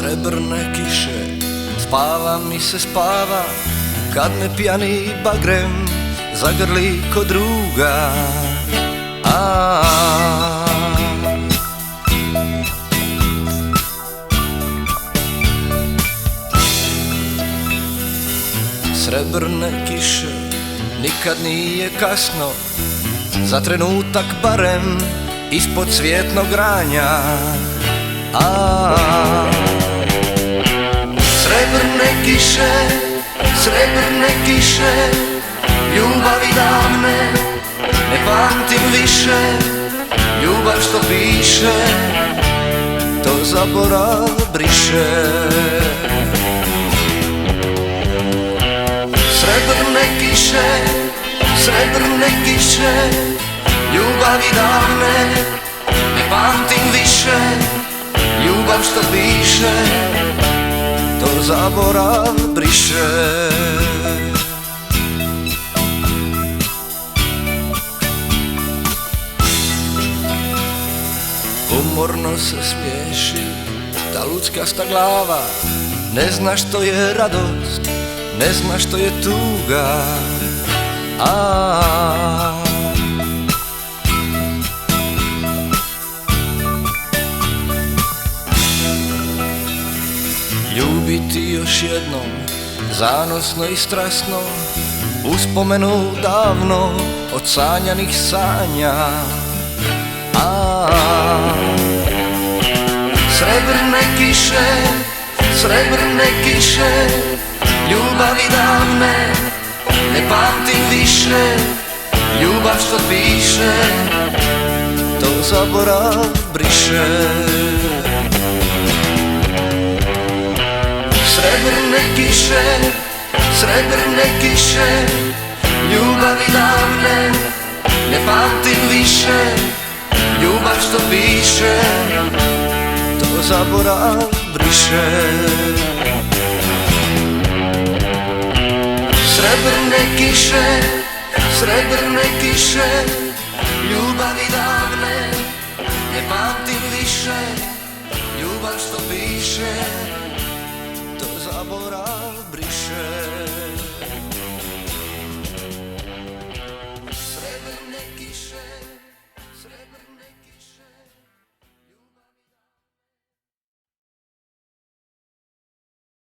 Srebrne kiše, spava mi se spava, kad me pjani bagrem zagrli ko druga. Srebrne kiše, nikad nije kasno, za trenutak barem ispod cvjetnog granja. Srebrne kiše, ljubavi davne ne pamtim više, ljubav što piše, to zaborav briše. Srebrne kiše, ljubavi davne ne pamtim više, ljubav što piše, to zaborav briše. Umorno se smiješi ta luckasta glava, ne zna što je radost, ne zna što je tuga. Ljubiti još jednom, zanosno i strasno, uspomenu davno od sanjanih sanja. Srebrne kiše, ljubavi davne ne pamtim više, ljubav što piše, to zaborav briše. Srebrne kiše, ljubavi davne ne pamtim više, ljubav što piše, to zaborav briše. Srebrne kiše, ljubavi davne ne pamtim više, ljubav što piše, to zaborav briše.